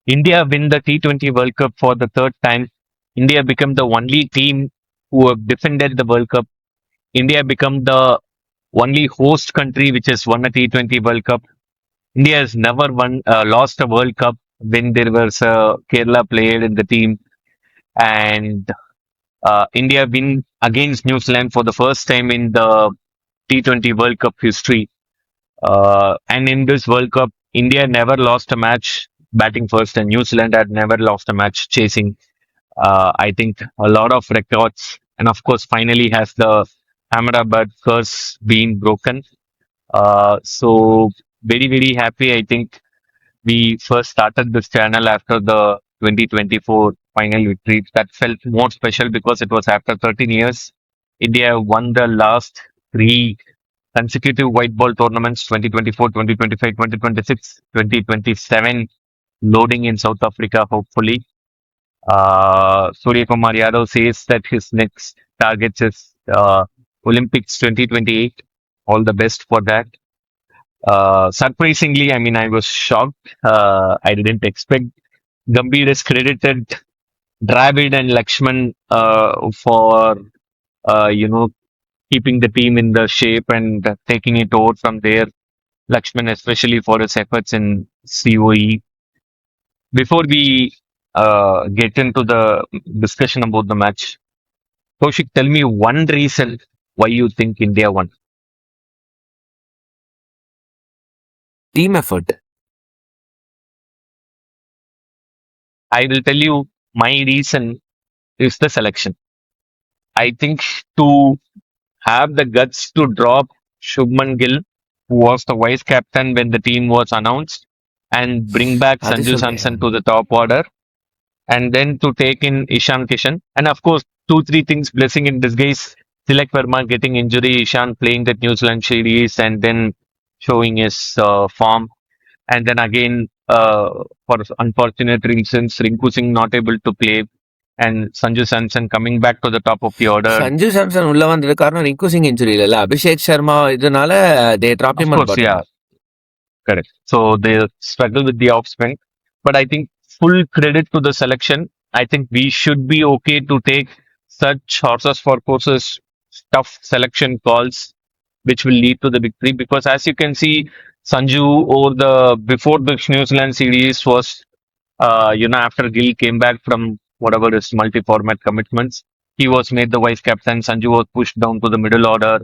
India win the T20 World Cup for the third time. India become the only team who have defended the World Cup. India become the only host country which has won a T20 World Cup. India has never lost a World Cup when there was a Kerala player in the team, and India win against New Zealand for the first time in the T20 World Cup history. And in this World Cup, India never lost a match batting first, and New Zealand had never lost a match chasing. I think a lot of records, and of course, finally has the Ahmedabad curse been broken. So very very happy. I think we first started this channel after the 2024 final victory. That felt more special because it was after 13 years. India won the last three consecutive white ball tournaments: 2024, 2025, 2026, 2027. Loading in South Africa, hopefully. Surya Kumar Yadav says that his next target is Olympics 2028. All the best for that. Surprisingly, I mean, I was shocked. I didn't expect. Gambhir is credited Dravid and Lakshman for keeping the team in the shape and taking it over from there. Lakshman especially for his efforts in COE. Before we get into the discussion about the match, Kaushik, tell me one reason why you think India won. Team effort. I will tell you my reason is the selection. I think to have the guts to drop Shubman Gill, who was the vice captain when the team was announced, and bring back அது Sanju சொல்றியா? Samson to the top order, and then to take in Ishan Kishan. And of course, two, three things blessing in disguise. Tilak Verma getting injury, Ishan playing that New Zealand series, and then showing his form. And then again, for unfortunate reasons, Rinku Singh not able to play, and Sanju Samson coming back to the top of the order. Sanju Samson உள்ள வந்தது காரணம் Rinku Singh injury இல்ல அபிஷேக் சர்மா இதனால they dropped Of him on course, bottom. yeah, correct. So they struggle with the off spin. But I think full credit to the selection. I think we should be okay to take such horses for courses tough selection calls, which will lead to the victory. Because as you can see, Sanju over the before the New Zealand series was, after Gill came back from whatever his multi-format commitments, he was made the vice captain. Sanju was pushed down to the middle order.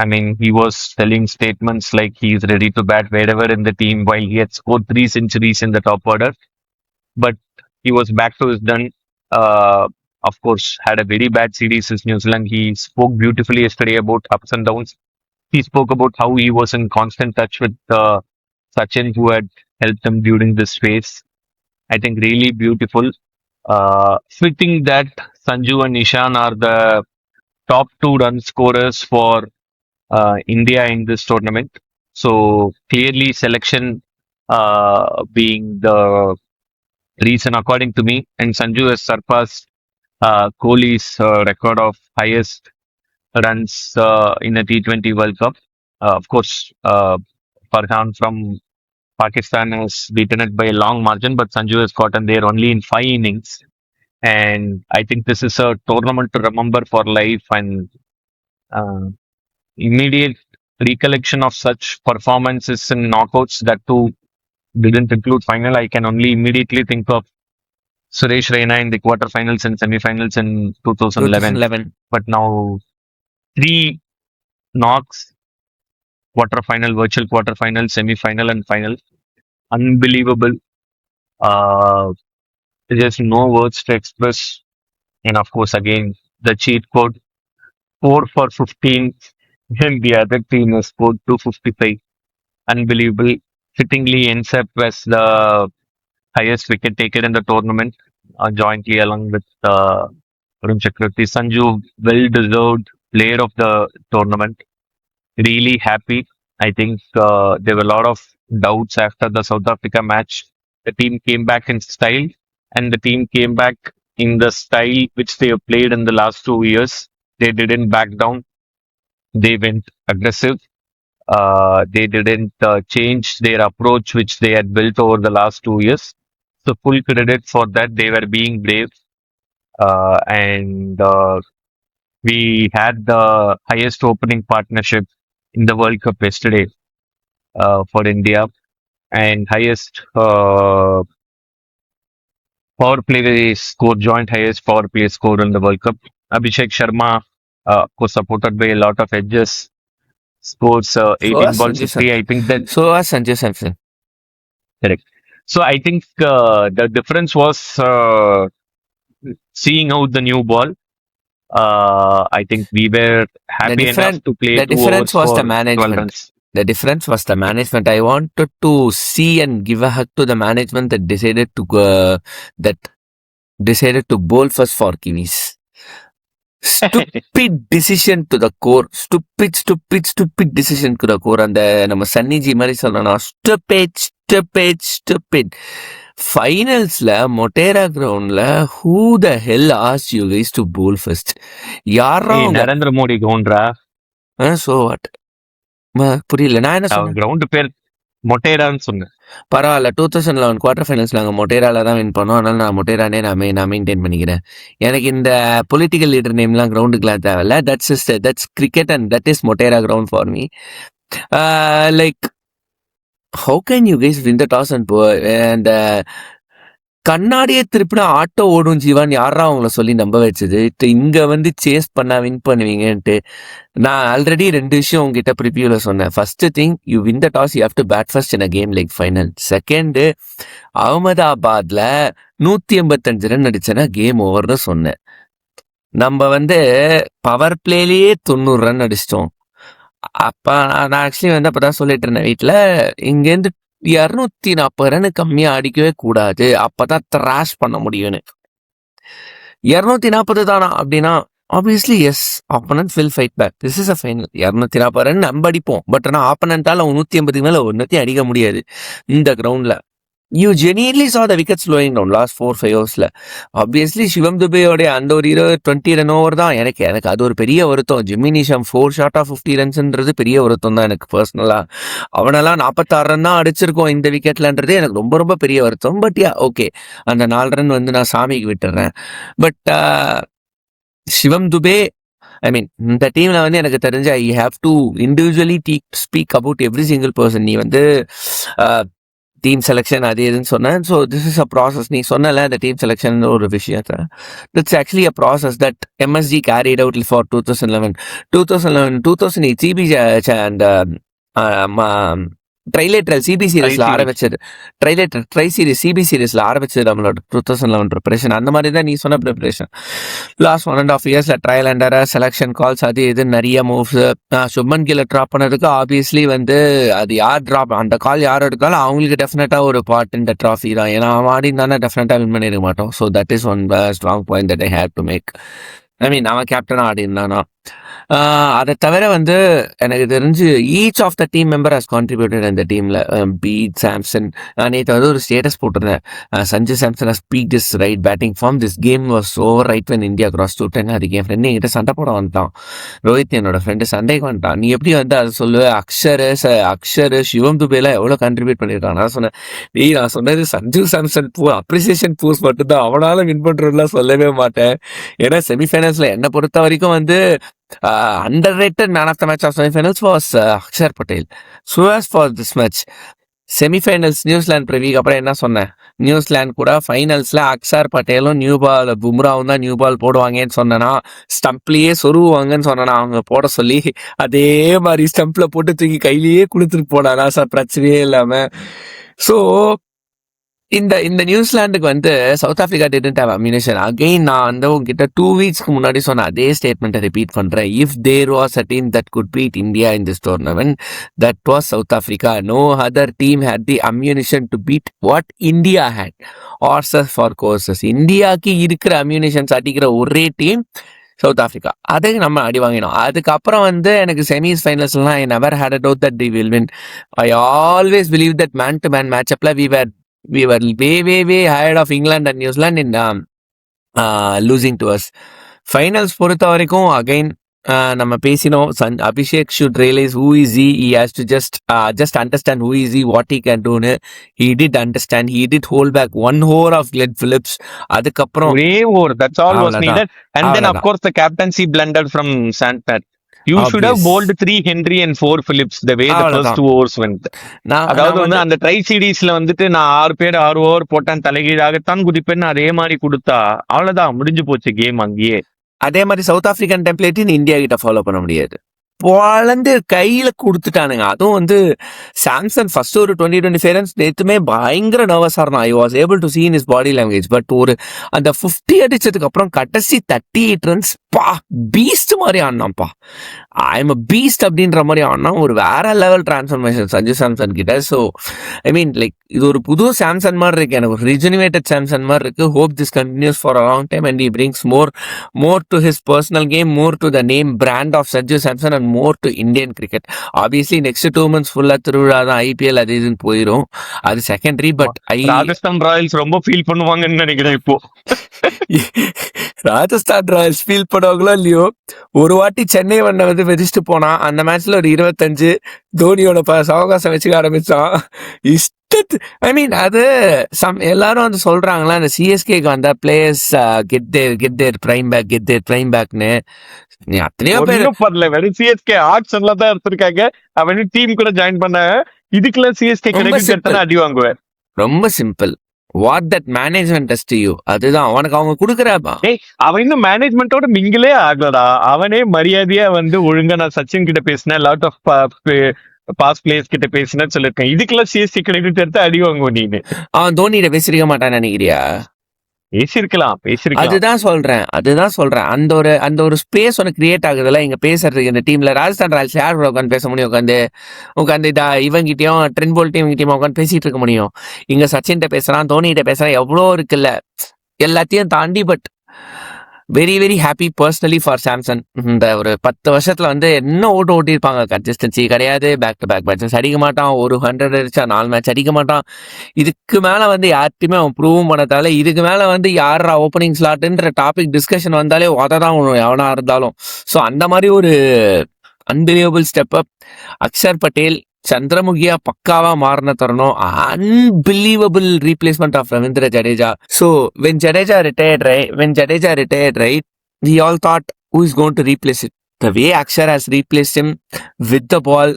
I mean, he was telling statements like he's ready to bat wherever in the team while he had scored three centuries in the top order. But he was back to his done. Of course, had a very bad series with New Zealand. He spoke beautifully yesterday about ups and downs. He spoke about how he was in constant touch with Sachin, who had helped him during this phase. I think really beautiful. Fitting that Sanju and Ishan are the top two run scorers for India in this tournament. So clearly, selection being the reason, according to me, and Sanju has surpassed Kohli's record of highest runs in a T20 World Cup. Of course, Farhan from Pakistan has beaten it by a long margin, but Sanju has gotten there only in 5 innings. And I think this is a tournament to remember for life, and uh, immediate recollection of such performances in knockouts that too didn't include final. I can only immediately think of Suresh Raina in the quarterfinals and semifinals in 2011. 2011. But now three knocks, quarterfinal, virtual quarterfinal, semi-final, and final. Unbelievable. Uh, there's no words to express. And of course, again, the cheat code 4 for 15, and the other team has scored 255. Unbelievable. Fittingly ends up as the highest wicket taker in the tournament, jointly along with Arun Chakravarti. Sanju, well deserved player of the tournament. Really happy. I think there were a lot of doubts after the South Africa match. The team came back in style, and the team came back in the style which they have played in the last 2 years. They didn't back down. They went aggressive. They didn't change their approach, which they had built over the last 2 years. the full credit for that. They were being brave, and we had the highest opening partnership in the World Cup yesterday for India, and highest power play score, joint highest power play score in the World Cup. Abhishek Sharma, was supported by a lot of edges, scores So 18 was balls Sanjay to 3. I Samson. think that So was Sanjay Samson. correct. So I think the difference was seeing out the new ball. I think we were The happy enough different to play the two difference overs was the for 12 management. runs. The difference was the management. I wanted to see and give a hug to the management that decided to bowl first for Kiwis. Stupid decision to the core. Stupid decision to the core. அந்த நம்ம சன்னிஜி மாதிரி சொல்லணும். Stupid. ஃபைனல்ஸ்ல Motera கிரவுண்ட்ல who the hell asked you guys to bowl first? யாரா ஏய் உங்க Narendra Modi கவுண்டரா so what? புரியல நான் என்ன சொன்னேன் கிரவுண்ட் பேர் மொட்டேரான்னு சொன்னேன். பரவாயில்ல 2011 குவார்டர் ஃபைனல்ஸ் நாங்கள் மொட்டேரால தான் வின் பண்ணோம் அதனால நான் மொட்டேரானே நான் மெயின்டைன் பண்ணிக்கிறேன் எனக்கு இந்த பொலிட்டிக்கல் லீடர் நேம்லாம் கிரவுண்டுக்குலாம் தேவையில்ல that's cricket and that is Motera ground for me like how can you guys win the toss and கண்ணாடியே திருப்பினா ஆட்டோ ஓடும் ஜீவான் யாரா அவங்கள சொல்லி நம்ப வச்சது இங்க வந்து சேஸ் பண்ணா வின் பண்ணுவீங்கன்ட்டு நான் ஆல்ரெடி 2 விஷயம் உங்ககிட்ட ப்ரிவியூல சொன்னேன் first thing you win the toss you have to bat first in a game like final second அகமதாபாத்ல 185 ரன் அடிச்சேன்னா கேம் ஓவர்னு சொன்னேன் நம்ம வந்து பவர் பிளேலயே 90 ரன் அடிச்சிட்டோம் அப்ப நான் ஆக்சுவலி வந்து அப்பதான் சொல்லிட்டு இருந்தேன் வீட்டுல இங்கேருந்து 240 ரன் கம்மியா அடிக்கவே கூடாது அப்பதான் த்ராஷ் பண்ண முடியும்னு 240 தானா அப்படின்னா obviously yes opponent will fight back this is a final 240 run நம்ம அடிப்போம் பட் ஆனா ஆப்பனண்டால 180 மேல ஒன்னத்தையும் அடிக்க முடியாது இந்த கிரவுண்ட்ல you genuinely saw the wicket slowing down last 4-5 ஓவர்ஸ்ல ஆப்வியஸ்லி சிவம் துபேயோடைய அந்த ஒரு 20 ரன் ஓவர் தான் எனக்கு அது ஒரு பெரிய வருத்தம் ஜிம்மி நிஷாம் 4 ஷார்ட் ஆஃப் 50 ரன்ஸ்ன்றது பெரிய வருத்தம் தான் எனக்கு பர்சனலா அவனெல்லாம் 46 ரன் தான் அடிச்சிருக்கோம் இந்த விக்கெட்லன்றது எனக்கு ரொம்ப ரொம்ப பெரிய வருத்தம் பட் யா ஓகே அந்த 4 ரன் வந்து நான் சாமிக்கு விட்டுறேன் பட் சிவம் துபே ஐ மீன் இந்த டீம்ல வந்து எனக்கு தெரிஞ்ச I have to individually speak about every single person நீ வந்து டீம் செலெக்ஷன் அது எதுன்னு சொன்னேன் so this is a process நீ சொன்னல அந்த டீம் செலெக்ஷன் ஒரு விஷயத்த that's actually a process that MSG carried out for 2011 CB and trilateral CB சீரீஸ்ல ஆரம்பிச்சது ட்ரை சீரிஸ் சிபி சீரீஸ்ல ஆரம்பிச்சது நம்மளோட 2011 ப்ரிப்பரேஷன் அந்த மாதிரி தான் நீ சொன்ன ப்ரிப்பரேஷன் லாஸ்ட் 1.5 இயர்ஸ்ல ட்ரையல் அண்டர் செலெக்ஷன் கால்ஸ் அது இது நிறைய மூவ்ஸ் சுப்மன் கில்ல ட்ராப் பண்ணதுக்கு ஆப்வியஸ்லி வந்து அது யார் ட்ராப் அந்த கால் யார் எடுத்தாலும் அவங்களுக்கு டெஃபினட்டா ஒரு பார்ட் இந்த ட்ராஃபி தான் ஏன்னா அவன் ஆடி இருந்தானே டெஃபினட்டா வின் பண்ணிருக்க மாட்டோம் so that is one strong point that I have to make I mean அவன் கேப்டனா ஆடி இருந்தானா அதை தவிர வந்து எனக்கு தெரிஞ்சு each of the team member has contributed இந்த டீம்ல பீட் சாம்சன் நேற்று வந்து ஒரு ஸ்டேட்டஸ் போட்டிருந்தேன் Sanjay Samson has peak this right batting form this game was over right when India cross to 10 அதுக்கு என் ஃப்ரெண்டு என்கிட்ட சண்டை போட வந்துட்டான் ரோஹித் என்னோட ஃப்ரெண்டு சண்டைக்கு வந்துட்டான் நீ எப்படி வந்து அதை சொல்லுவ அக்ஷர் சிவம் துபேலாம் எவ்வளோ கான்ட்ரிபியூட் பண்ணியிருக்கான் நான் சொன்னேன் நான் சொன்னது சஞ்சு சாம்சன் அப்ரிசியேஷன் போஸ்ட் மட்டும்தான் அவனால வின் பண்றதுலாம் சொல்லவே மாட்டேன் ஏன்னா செமிஃபைனல்ஸ்ல என்னை பொறுத்த வரைக்கும் வந்து underrated man of the match of semi-finals was Akshar Patel. So as for this match, semifinals New Zealand ப்ரிவியூக்கு அப்புறம் என்ன சொன்னேன் நியூசிலாந்து கூட ஃபைனல்ஸ்ல அக்ஷர் பட்டேலும் நியூ பால் பும்ராவும் தான் நியூ பால் போடுவாங்கன்னு சொன்னேன்னா ஸ்டம்ப்லயே சொருவாங்கன்னு சொன்னா அவங்க போட சொல்லி அதே மாதிரி ஸ்டம்ப்ல போட்டு தூக்கி கையிலேயே கொடுத்துட்டு போனானா சார் பிரச்சனையே இல்லாம ஸோ இந்த நியூசிலாந்துக்கு வந்து south Africa didn't have ammunition again நான் வந்து உங்ககிட்ட 2 வீக்ஸ்க்கு முன்னாடி சொன்ன அதே ஸ்டேட்மெண்ட்டை ரிப்பீட் பண்றேன் if there was a team that could beat India in this tournament that was South Africa no other team had the ammunition to beat what India had horses for courses இந்தியாவுக்கு இருக்கிற ammunitions அடிக்கிற ஒரே team south Africa அதுக்கு நம்ம அடி வாங்கினோம் அதுக்கப்புறம் வந்து எனக்கு செமிஸ் ஃபைனல்ஸ்லாம் I never had a doubt that they will win I always believe that man to man match அப்ல we were way ahead of England and New Zealand in losing to us. Finals பொறுத்த வரைக்கும் again நம்ம பேசினோம். Abhishek should realise who is he has to just understand who is he, what he can do னு. he did understand, he did hold back one over of Glenn Phillips. அதுக்கப்புறம் ஒரே over, that's all was அவ்வளவுதான் needed. And then of அவ்வளவுதான் course the captaincy blundered from Santner. You should have obvious bowled 3 Henry and 4 Phillips the way the first அவ்வளவுதான் 2 overs went. நான் அதாவது நான் வந்து வந்து அந்த ட்ரை சீரீஸ்ல வந்துட்டு நான் 6 ஓவர் போட்டேன் தலைகீழாகத்தான் குதிப்பேன்னு அதே மாதிரி கொடுத்தா அவ்வளவுதான் முடிஞ்சு போச்சு கேம் அங்கேயே. அதே மாதிரி சவுத் ஆப்பிரிக்கன் டெம்ப்ளேட்டின் இந்தியா கிட்ட ஃபாலோ பண்ண முடியாது. பொழந்து கையில கொடுத்துட்டானுங்க. அதுவும் வந்து சாம்சன் ஃபர்ஸ்ட் ஒரு 20-25 ரன்ஸ் நேத்துமே பயங்கர நர்வஸா இருந்தான். I was able to see in is body language. But ஒரு அந்த 50 அடிச்சதுக்கு அப்புறம் கடைசி 38 ரன்ஸ் பீஸ்ட் மாதிரி ஆடினான்ப்பா. ஐ எம் அ பீஸ்ட் அப்படின்ற மாதிரி ஆடினா ஒரு வேற லெவல் டிரான்ஸ்ஃபர்மேஷன் சஞ்சு சாம்சன் கிட்ட. ஸோ ஐ மீன் லைக் இது ஒரு புது சாம்சன் மாதிரி இருக்கு, எனக்கு ஒரு ரிஜுனிவேட்டட் சாம்சன் மாதிரி இருக்கு. Hope this continues for a long time and he brings more to his personal game, more to the name brand of Sanju Samson and more to Indian cricket. Obviously next 2 months full திருவிழா தான், IPL அது இதுன்னு போயிடும், அது secondary. But Rajasthan Royals ரொம்ப feel பண்ணுவாங்கன்னு நினைக்கிறேன் இப்போ. ராஜஸ்தான் ராயல்ஸ் ஃபீல் பண்ணுவாங்களோ இல்லையோ, ஒரு வாட்டி சென்னை வந்து வெதிச்சுட்டு போனா அந்த மேட்ச்ல ஒரு 25 தோனியோட அவகாசம் வச்சுக்க ஆரம்பிச்சான். ஐ மீன் அது எல்லாரும் வந்து சொல்றாங்களா அந்த சிஎஸ்கேக்கு வந்த பிளேயர்ஸ் கெட் தேர் பிரைம் பேக்னு. எத்தனையோ பேர் பண்ணல, வெறும் சிஎஸ்கே ஆக்ஷன்ல தான் எடுத்திருக்காங்க. அவன் டீம் கூட ஜாயின் பண்ண இதுக்குள்ள சிஎஸ்கே கிடைக்கும் அடி வாங்குவேன். ரொம்ப simple. What that management does to you, அதுதான் உனக்கு அவங்க கொடுக்குறாப்பா. அவன் இன்னும் மேனேஜ்மெண்டோட மிங்கிலே ஆகலடா. அவனே மரியாதையா வந்து ஒழுங்கா நான் சச்சின் கிட்ட பேசினேன், லாட் ஆஃப் பாஸ் பிளேயர்ஸ் கிட்ட பேசினேன்னு சொல்லிருக்கேன். இதுக்கெல்லாம் சிஎஸ்கே கிரெடிட் எடுத்து அடி வாங்குவோம். நீனு அவன் தோனியிட பேசிருக்க மாட்டான்னு நினைக்கிறியா? பேசிருக்கலாம். அதுதான் சொல்றேன். அந்த ஒரு ஸ்பேஸ் ஒன்று கிரியேட் ஆகுதுல்ல இங்க பேசுறதுக்கு. இந்த டீம்ல ராஜஸ்தான் ராயல்ஸ் யார் உட்காந்து பேச முடியும்? உட்காந்து இவங்கிட்டயும் ட்ரெண்ட் போல்ட் இவங்கிட்டயும் உட்காந்து பேசிட்டு இருக்க முடியும்? இங்க சச்சின்கிட்ட பேசுறான், தோனிகிட்ட பேசுறான், எவ்வளோ இருக்குல்ல, எல்லாத்தையும் தாண்டி. But very very happy personally for Samson. இந்த ஒரு 10 வருஷத்துல வந்து என்ன ஓட்டிருப்பாங்க. கன்சிஸ்டன்சி கிடையாது, பேக் டு பேக் மேட்சஸ் அடிக்க மாட்டான், ஒரு 100 அடிச்சா 4 மேட்ச் அடிக்க மாட்டான். இதுக்கு மேல வந்து யார்ட்டையுமே அவன் ப்ரூவ் பண்ணதால, இதுக்கு மேல வந்து யாரா ஓப்பனிங் ஸ்லாட்ன்ற டாபிக் டிஸ்கஷன் வந்தாலே உததான் எவனா இருந்தாலும். ஸோ அந்த மாதிரி ஒரு unbelievable step up. Axar Patel சந்திரமுகியா பக்காவா மாறின தருணம். Unbelievable replacement of Ravindra Jadeja. So when Jadeja retired, right, we all thought who is going to replace it. The way Akshar has replaced him with the ball,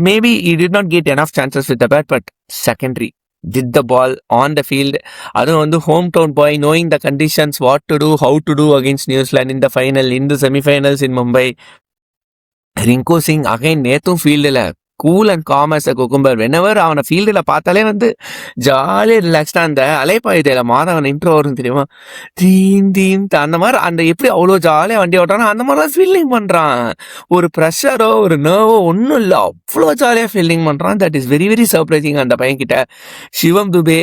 maybe he did not get enough chances with the bat, but secondary did the ball on the field. அதுவும் வந்து home town bye, knowing the conditions, what to do, how to do against New Zealand in the final, in the semi-finals in Mumbai. Rinku Singh again நேத்தும் ஃபீல்டில் cool and calm as a cucumber. Whenever அவனை ஃபீல்டில் பார்த்தாலே வந்து ஜாலியாக ரிலாக்ஸ்டா. அந்த அலைப்பாயுதையில Madhavan intro வரும் தெரியுமா, தீம் அந்த மாதிரி, அந்த எப்படி அவ்வளோ ஜாலியாக வண்டி ஓட்டானோ அந்த மாதிரி தான் ஃபீல்டிங் பண்ணுறான். ஒரு ப்ரெஷரோ ஒரு நர்வோ ஒன்றும் இல்லை, அவ்வளோ ஜாலியாக ஃபீல்டிங் பண்ணுறான். That is very very surprising அந்த பையன்கிட்ட. சிவம் துபே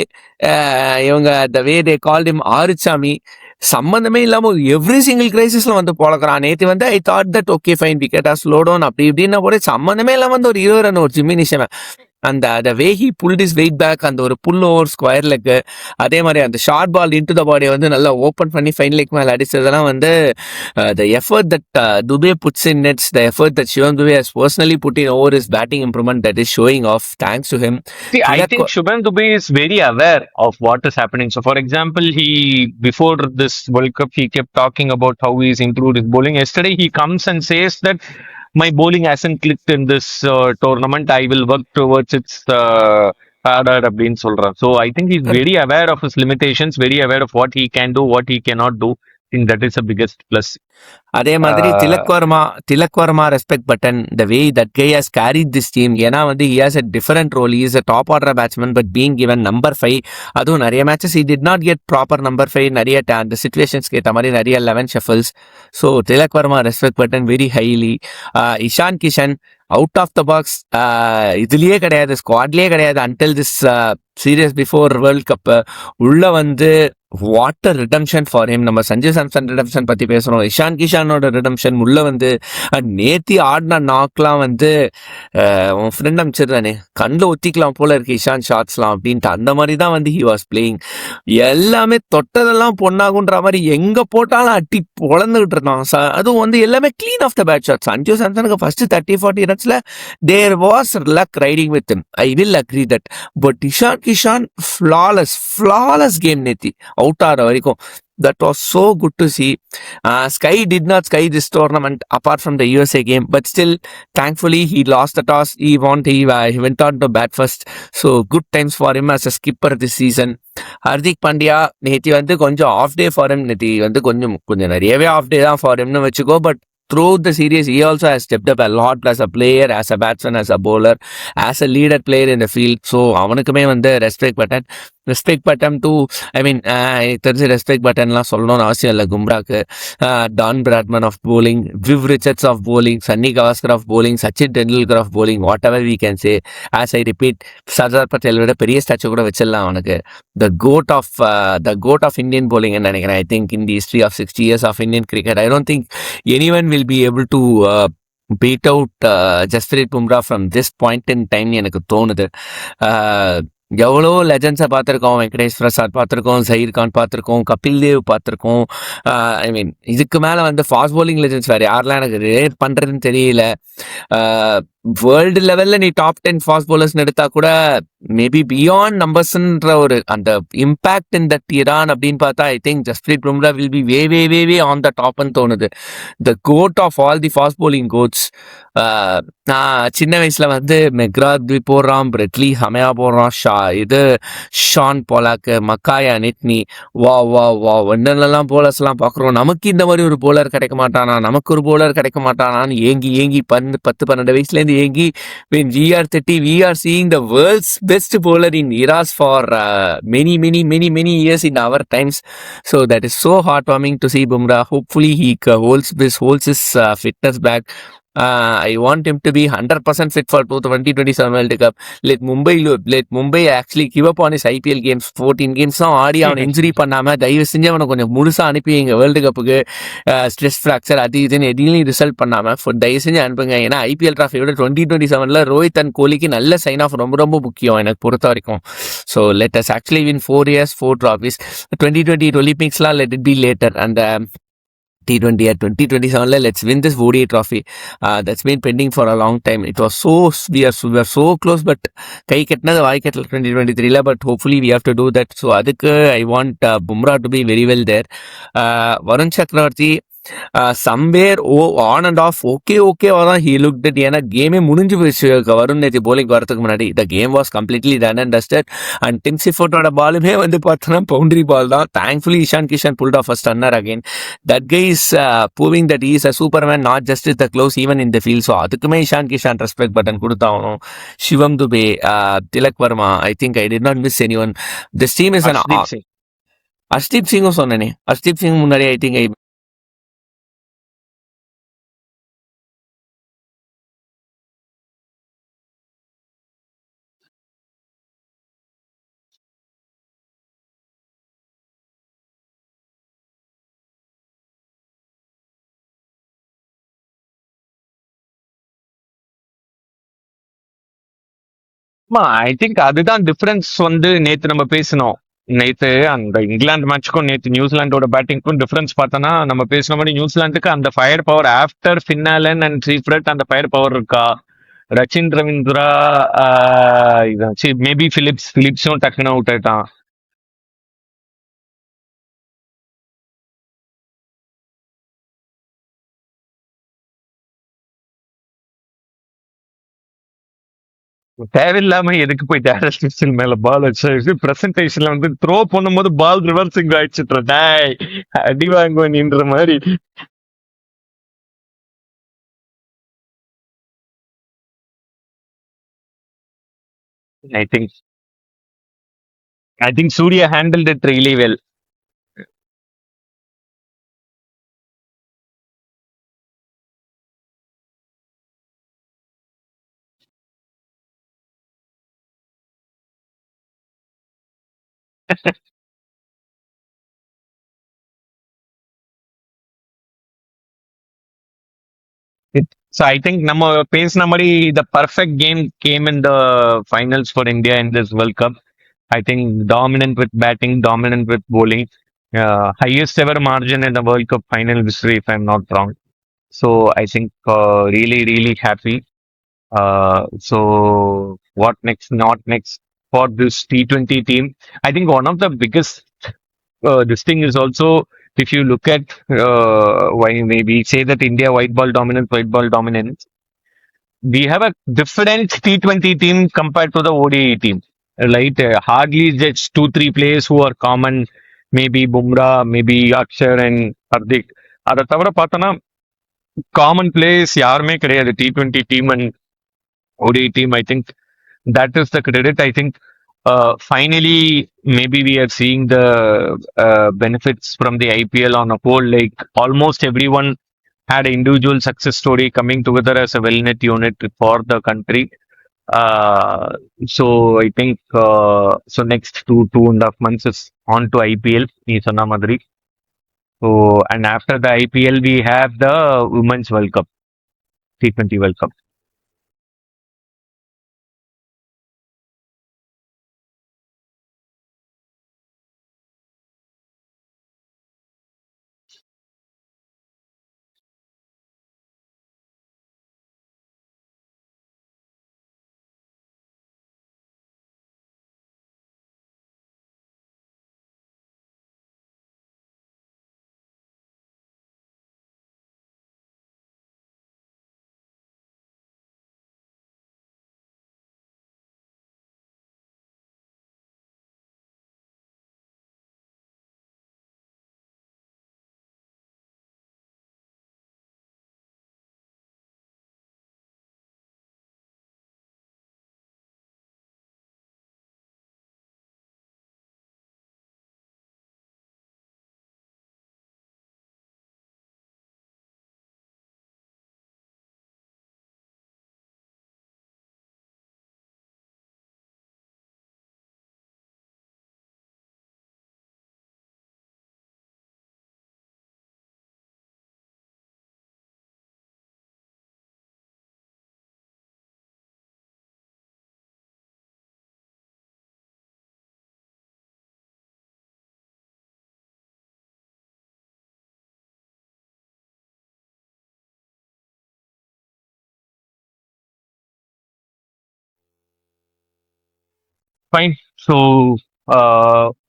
இவங்க the way they called him Aaruchami, சம்பந்தமே இல்லாம எவ்ரி சிங்கிள் கிரைசிஸ்ல வந்து போலக்கிறான். நேற்று வந்து I thought that okay fine wicket or slow down அப்படி இப்படின்னா போட சம்பந்தமே இல்லாம வந்து ஒரு 20 ரன் ஒரு ஜிம்மி நிஷம் அந்த way he pulled his weight back, அந்த ஒரு புல் ஓவர் ஸ்கொயர் லெக், அதே மாதிரி அந்த ஷார்ட் பால் இன்டு த பாடியை வந்து நல்லா ஓப்பன் பண்ணி ஃபைன் லெக் மேலே அடிச்சதெல்லாம் வந்து the effort that Dubey puts in nets, the effort that Shivam Dubey has personally put in over his batting improvement, that is showing off. Thanks to him. See, I think Shivam Dubey is very aware of what is happening. So, for example, before this World Cup, he kept talking about how he's improved his bowling. Yesterday, he comes and says that my bowling hasn't clicked in this tournament. I will work towards its harder அப்படின்னு சொல்றான். So I think he's very aware of his limitations, very aware of what he can do, what he cannot do. I think that is the biggest plus. அதே மாதிரி Tilak Varma respect button, the way that guy has carried this team. ஏன்னா வந்து he has a different role. He is a top order batsman but being given number 5. அதுவும் நிறைய matches he did not get proper number 5. நிறைய அந்த சிச்சுவேஷன்ஸ்க்கு ஏற்ற மாதிரி நிறைய 11 shuffles. So Tilak Varma respect button very highly. Ishan Kishan out of the box இதுலயே கிடையாது, ஸ்குவாட்லயே கிடையாது until this series before world cup. உள்ள வந்து what a redemption for him. நம்ம சஞ்சய் சாம்சன் ரிடம்ஷன் பத்தி பேசுறோம், இஷான் கிஷானோட ரிடம்ஷன் உள்ள வந்து நேத்தி ஆடின நாக்லாம் வந்து உன் ஃப்ரெண்ட் அமிச்சிடுறானே கண்ணில் ஒத்திக்கலாம் போல இருக்கு இஷான் ஷாட்ஸ்லாம் அப்படின்ட்டு அந்த மாதிரி தான் வந்து ஹி வாஸ் பிளேயிங். எல்லாமே தொட்டதெல்லாம் பொண்ணாகுன்ற மாதிரி எங்க போட்டாலும் அட்டி பொழந்துகிட்டு இருந்தான். அதுவும் வந்து எல்லாமே clean of the bat shot. Sanju சாம்சனுக்கு ஃபர்ஸ்ட் 30-40 ரன்ஸ்ல there was luck riding with him. I will agree that. But Ishan Kishan flawless game நேத்தி அவுட் ஆகிற வரைக்கும். That was so good to see. Sky did not sky this tournament apart from the USA game, but still, thankfully, he lost the toss. He went on to bat first. So, good times for him as a skipper this season. Hardik Pandya நேத்தி வந்து கொஞ்சம் of day for him. நேத்தி வந்து கொஞ்சம் கொஞ்சம் நிறையவே of டே தான் for ஹிம்னு வச்சுக்கோ. But throughout the series, he also has stepped up a lot as a player, as a batsman, as a bowler, as a leader player in the field. So, அவனுக்குமே வந்து respect button too I mean தெரிஞ்சு respect பட்டன்லாம் சொல்லணும்னு அவசியம் இல்லை கும்ராக்கு. Don Bradman of bowling, Viv Richards of bowling, Sunny Gavaskar of bowling, Sachin Tendulkar of bowling, whatever we can say. As I repeat, Sardar Patel விட பெரிய ஸ்டாச்சு கூட வச்சிடலாம் அவனுக்கு. The goat of Indian bowling நினைக்கிறேன். I think in the history of 60 years of Indian cricket, I don't think anyone will be able to beat out Jasprit Bumrah from this point in time எனக்கு தோணுது. எவ்வளோ லெஜண்ட்ஸை பார்த்துருக்கோம், வெங்கடேஷ் பிரசாத் பார்த்துருக்கோம், ஜஹீர் கான் பார்த்துருக்கோம், கபில் தேவ் பார்த்துருக்கோம். ஐ மீன் இதுக்கு மேலே வந்து ஃபாஸ்ட் bowling லெஜண்ட்ஸ் வேறு யாரெல்லாம் எனக்கு ரேட் பண்ணுறதுன்னு தெரியல. வேர்ல்டு லெவலில் நீ டாப் 10 ஃபாஸ்ட் bowlers எடுத்தா கூட மேபி பியாண்ட் நம்பர்ஸ்ன்ற ஒரு அந்த இம்பேக்ட் இன் தட் இரான் அப்படின்னு பார்த்தா I think Jasprit Bumrah will be way on the டாப்னு தோணுது. The goat of all the fast bowling goats. நான் சின்ன வயசுல வந்து மெக்ராத் போடுறான், பிரெட்லி ஹமையா போடுறான், ஷான் போலாக்கு, மக்காயா நிட்னி, வா என்னென்னலாம் போலர்ஸ்லாம் பார்க்குறோம். நமக்கு இந்த மாதிரி ஒரு போலர் கிடைக்க மாட்டானா, நமக்கு ஒரு போலர் கிடைக்க மாட்டானான்னு ஏங்கி 10-12 வயசுலேருந்து ஏங்கி when we are 30, we are seeing the world's best bowler in eras for many years in our times. So that is so heartwarming to see Bumrah. Hopefully he holds his fitness back. I want him to be 100% fit for 2027 World Cup. Let Mumbai actually give up on his IPL games. 14 games தான் ஆடி அவனை injury பண்ணாம தயவு செஞ்சு அவனை கொஞ்சம் முழுசா அனுப்பி எங்க வேர்ல்டு கப்புக்கு ஸ்ட்ரெஸ் ஃப்ராக்சர் அது இதுன்னு எதுலையும் ரிசல்ட் பண்ணாம தயவு செஞ்சு அனுப்புங்க. ஏன்னா ஐபிஎல் டிராஃபியோட 2027 ரோஹித் அண்ட் கோலிக்கு நல்ல சைன் ஆஃப் ரொம்ப முக்கியம் எனக்கு பொறுத்த வரைக்கும். So let us actually win 4 years 4 trophies. 2020 ஒலிம்பிக்ஸ்லாம் லெட் இட் பி லேட்டர். அந்த T20 at 2027, let's win this ODI trophy. That's been pending for a long time. It was we are so close, but kai ketna vaai ketla 2023 la, but hopefully we have to do that. So adukku I want Bumrah to be very well there. Varun Chakravarti somewhere on and off okay தான் he looked at. ஏன்னா கேமே முடிஞ்சு போயிடுச்சு வருண் நேற்று bowling வரதுக்கு முன்னாடி. The game was completely done and dusted. And Tim சிஃபோர்ட்டோட பாலுமே வந்து பார்த்தோன்னா பவுண்டரி பால் தான். Thankfully Ishan Kishan pulled off first runner again. That guy is proving that is a superman, not just with the gloves even in the field. So அதுக்குமே Ishan Kishan respect button கொடுத்தாகணும். Shivam Dube, Tilak Varma, I think I did not miss any one. This team is Arshdeep சிங்கும் சொன்னேனே. அர்ஷ்தீப் சிங் முன்னாடி ஐ think I think அதுதான் difference வந்து நேத்து நம்ம பேசினோம். நேத்து அந்த இங்கிலாந்து மேட்ச்க்கும் நேத்து நியூசிலாண்டோட பேட்டிங்க்கும் டிஃபரன்ஸ் பார்த்தோன்னா நம்ம பேசின மாதிரி நியூசிலாந்துக்கு அந்த fire power after Finn Allen and Seifert அந்த ஃபயர் பவர் இருக்கா? ரச்சின் ரவீந்திரா மேபி பிலிப்ஸும் டக்குன்னு அவுட் ஆயிட்டான். தேவையில்லாம எதுக்கு போய் டேரல் ஸ்டிப்ஸின் மேல பால் வச்சு பிரசன்டேஷன்ல வந்து த்ரோ பண்ணும்போது பால் ரிவர்சிங் ஆயிடுச்சு. டேய் அடி வாங்குவேன் நின்ற மாதிரி. I think Surya handled it really well. So I think நம்ம பேசின மாதிரி the perfect game came in the finals for India in this World Cup. I think dominant with batting, dominant with bowling. Highest ever margin in the World Cup final history, if I'm not wrong. So I think really, really happy. So what next? Not next for this T20 team. I think one of the biggest this thing is also if you look at why maybe say that India white ball dominant, we have a different T20 team compared to the ODI team. Right? Hardly just two, three players who are common, maybe Bumrah, maybe Akshar and Hardik. அதை தவிர பார்த்தோன்னா common players யாருமே கிடையாது T20 team and ODI team. I think that is the credit. I think finally maybe we are seeing the benefits from the IPL on a whole. Like almost everyone had an individual success story coming together as a well-knit unit for the country. Uh, so I think so next 2.5 months is on to IPL. நீ சொன்ன மாதிரி. So and after the IPL we have the Women's World Cup, T20 World Cup. Fine. So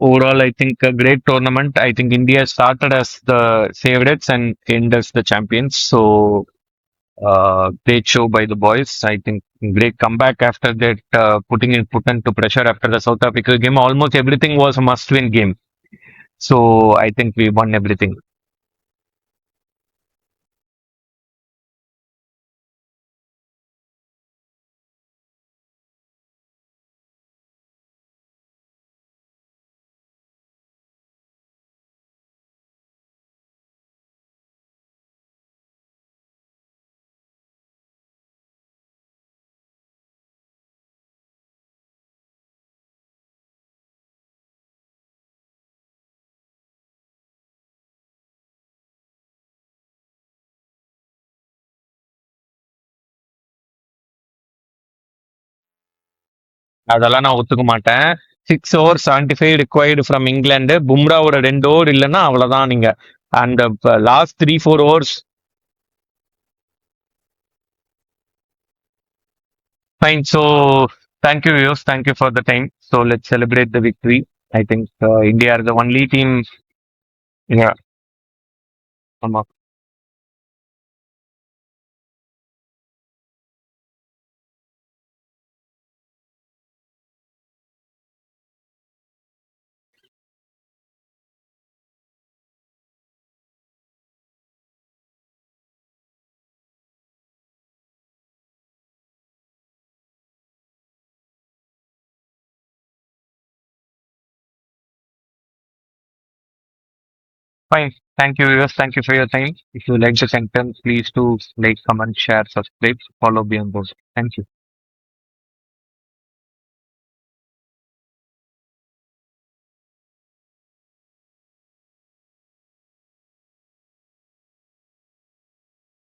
overall, I think a great tournament. I think India started as the favorites and end as the champions. So great show by the boys. I think great comeback after that, put into pressure after the South Africa game. Almost everything was a must-win game. So I think we won everything. அதெல்லாம் நான் ஒத்துக்க மாட்டேன். 6 over 75 required from England. பும்ராவோட 2 over இல்லைன்னா அவ்வளவுதான் நீங்க. அந்த last 3-4 overs. Fine. So thank you, Yos. Thank you for the time. So let's celebrate the victory. I think India are the only team. Yeah. ஆமா. Fine. Thank you, Yos. Thank you for your time. If you like the content, please do like, comment, share, subscribe, follow beyond board. Thank you.